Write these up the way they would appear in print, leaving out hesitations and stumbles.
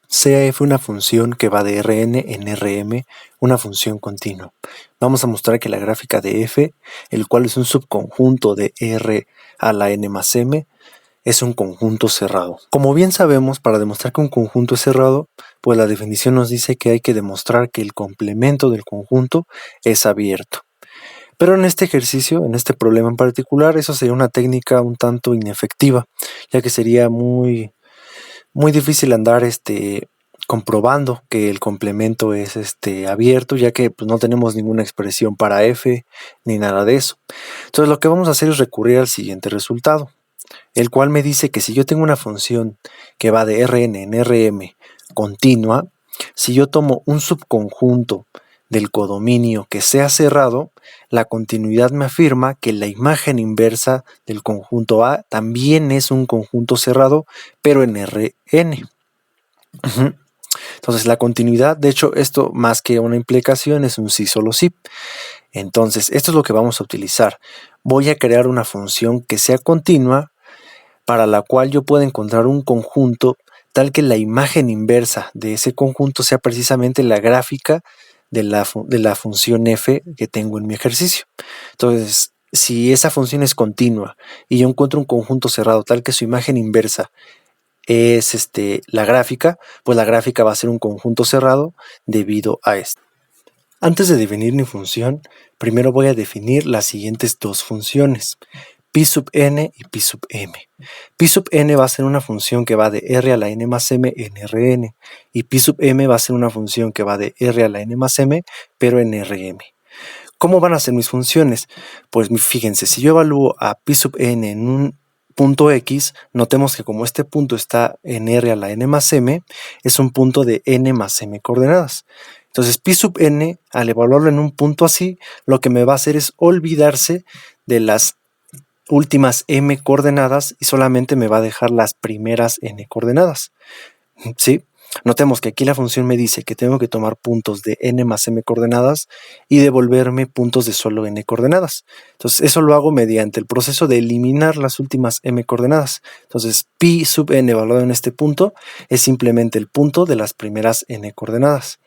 Sea f una función que va de Rn en Rm, una función continua. Vamos a mostrar que la gráfica de f, el cual es un subconjunto de R a la n más m, es un conjunto cerrado. Como bien sabemos, para demostrar que un conjunto es cerrado, pues la definición nos dice que hay que demostrar que el complemento del conjunto es abierto. Pero en este ejercicio, en este problema en particular, eso sería una técnica un tanto inefectiva, ya que sería muy difícil andar comprobando que el complemento es abierto, ya que pues, no tenemos ninguna expresión para f ni nada de eso. Entonces lo que vamos a hacer es recurrir al siguiente resultado, el cual me dice que si yo tengo una función que va de Rn en Rm continua, si yo tomo un subconjunto del codominio que sea cerrado, la continuidad me afirma que la imagen inversa del conjunto A también es un conjunto cerrado, pero en Rn. Entonces la continuidad, de hecho esto más que una implicación es un sí solo sí. Entonces esto es lo que vamos a utilizar. Voy a crear una función que sea continua para la cual yo pueda encontrar un conjunto tal que la imagen inversa de ese conjunto sea precisamente la gráfica de la función f que tengo en mi ejercicio. Entonces, si esa función es continua y yo encuentro un conjunto cerrado tal que su imagen inversa es la gráfica, pues la gráfica va a ser un conjunto cerrado debido a esto. Antes de definir mi función, primero voy a definir las siguientes dos funciones, pi sub n y pi sub m. Pi sub n va a ser una función que va de r a la n más m en Rn, y pi sub m va a ser una función que va de r a la n más m, pero en Rm. ¿Cómo van a ser mis funciones? Pues fíjense, si yo evalúo a pi sub n en un punto x, notemos que como este punto está en r a la n más m, es un punto de n más m coordenadas. Entonces pi sub n, al evaluarlo en un punto así, lo que me va a hacer es olvidarse de las últimas m coordenadas y solamente me va a dejar las primeras n coordenadas. ¿Sí? Notemos que aquí la función me dice que tengo que tomar puntos de n más m coordenadas y devolverme puntos de solo n coordenadas. Entonces eso lo hago mediante el proceso de eliminar las últimas m coordenadas. Entonces pi sub n evaluado en este punto es simplemente el punto de las primeras n coordenadas.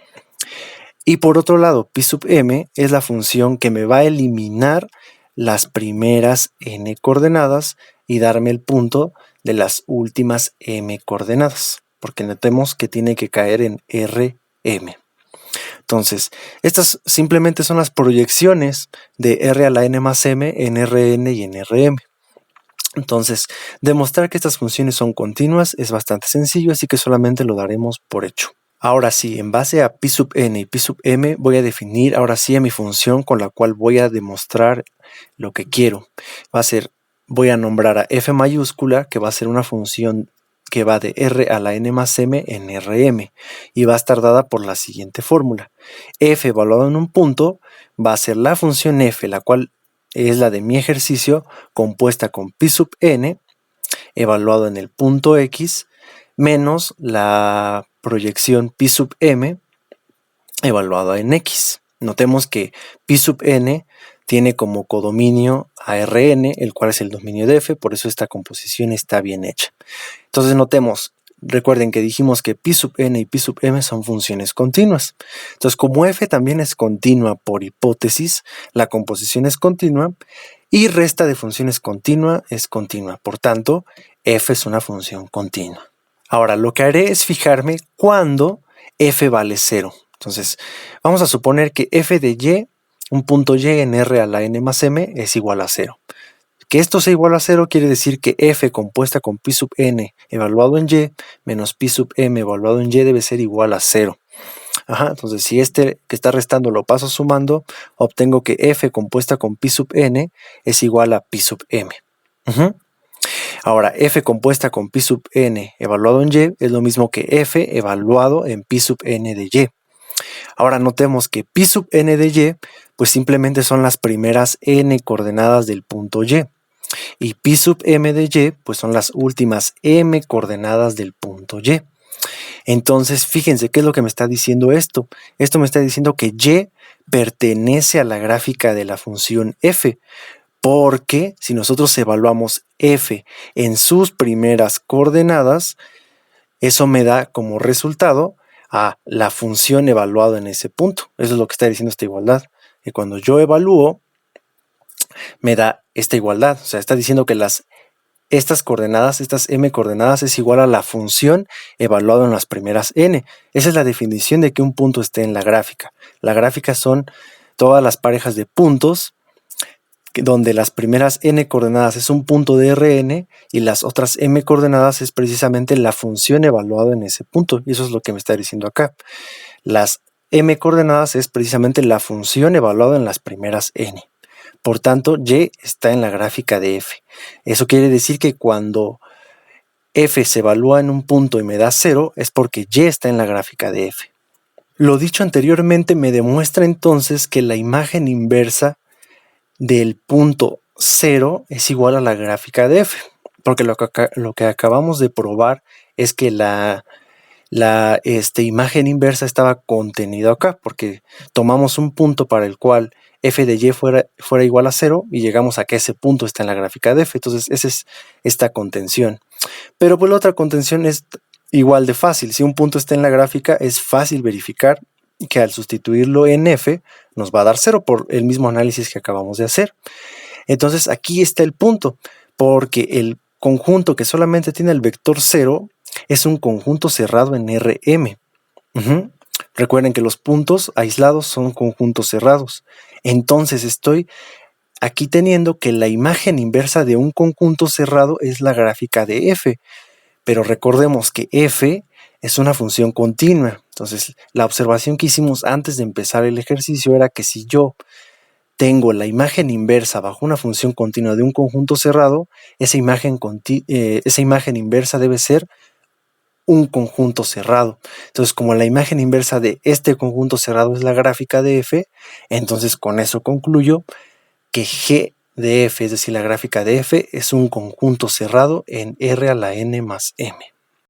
Y por otro lado, pi sub m es la función que me va a eliminar las primeras n coordenadas y darme el punto de las últimas m coordenadas, porque notemos que tiene que caer en Rm. Entonces, estas simplemente son las proyecciones de r a la n más m en Rn y en Rm. Entonces, demostrar que estas funciones son continuas es bastante sencillo, así que solamente lo daremos por hecho. Ahora sí, en base a pi sub n y pi sub m, voy a definir ahora sí a mi función con la cual voy a demostrar lo que quiero. Voy a nombrar a f mayúscula, que va a ser una función que va de r a la n más m en Rm, y va a estar dada por la siguiente fórmula. F evaluado en un punto va a ser la función f, la cual es la de mi ejercicio, compuesta con pi sub n, evaluado en el punto x, menos la proyección pi sub m evaluada en x. Notemos que pi sub n tiene como codominio a Rn, el cual es el dominio de f, por eso esta composición está bien hecha. Entonces notemos, recuerden que dijimos que pi sub n y pi sub m son funciones continuas. Entonces como f también es continua por hipótesis, la composición es continua y resta de funciones continua es continua. Por tanto, f es una función continua. Ahora, lo que haré es fijarme cuando f vale 0. Entonces, vamos a suponer que f de y, un punto y en r a la n más m, es igual a 0. Que esto sea igual a 0 quiere decir que f compuesta con pi sub n evaluado en y menos pi sub m evaluado en y debe ser igual a 0. Entonces, si este que está restando lo paso sumando, obtengo que f compuesta con pi sub n es igual a pi sub m. Ahora, f compuesta con pi sub n evaluado en y es lo mismo que f evaluado en pi sub n de y. Ahora notemos que pi sub n de y, pues simplemente son las primeras n coordenadas del punto y. Y pi sub m de y, pues son las últimas m coordenadas del punto y. Entonces, fíjense, ¿qué es lo que me está diciendo esto? Esto me está diciendo que y pertenece a la gráfica de la función f, porque si nosotros evaluamos f en sus primeras coordenadas, Eso me da como resultado a la función evaluada en ese punto. Eso es lo que está diciendo esta igualdad. Y cuando yo evalúo, me da esta igualdad. O sea, está diciendo que estas coordenadas, estas m coordenadas, es igual a la función evaluada en las primeras n. Esa es la definición de que un punto esté en la gráfica. La gráfica son todas las parejas de puntos donde las primeras n coordenadas es un punto de Rn y las otras m coordenadas es precisamente la función evaluada en ese punto. Y eso es lo que me está diciendo acá. Las m coordenadas es precisamente la función evaluada en las primeras n. Por tanto, y está en la gráfica de f. Eso quiere decir que cuando f se evalúa en un punto y me da 0, es porque y está en la gráfica de f. Lo dicho anteriormente me demuestra entonces que la imagen inversa del punto 0 es igual a la gráfica de f, porque lo que acabamos de probar es que la imagen inversa estaba contenida acá, porque tomamos un punto para el cual f de y fuera igual a 0 y llegamos a que ese punto está en la gráfica de f. Entonces esa es esta contención. Pero pues la otra contención es igual de fácil. Si un punto está en la gráfica, es fácil verificar que al sustituirlo en f nos va a dar 0 por el mismo análisis que acabamos de hacer. Entonces aquí está el punto, porque el conjunto que solamente tiene el vector 0 es un conjunto cerrado en Rm. Recuerden que los puntos aislados son conjuntos cerrados. Entonces estoy aquí teniendo que la imagen inversa de un conjunto cerrado es la gráfica de f. Pero recordemos que f es una función continua. Entonces la observación que hicimos antes de empezar el ejercicio era que si yo tengo la imagen inversa bajo una función continua de un conjunto cerrado, esa imagen inversa debe ser un conjunto cerrado. Entonces, como la imagen inversa de este conjunto cerrado es la gráfica de f, entonces con eso concluyo que g de f, es decir, la gráfica de f, es un conjunto cerrado en R a la n más m.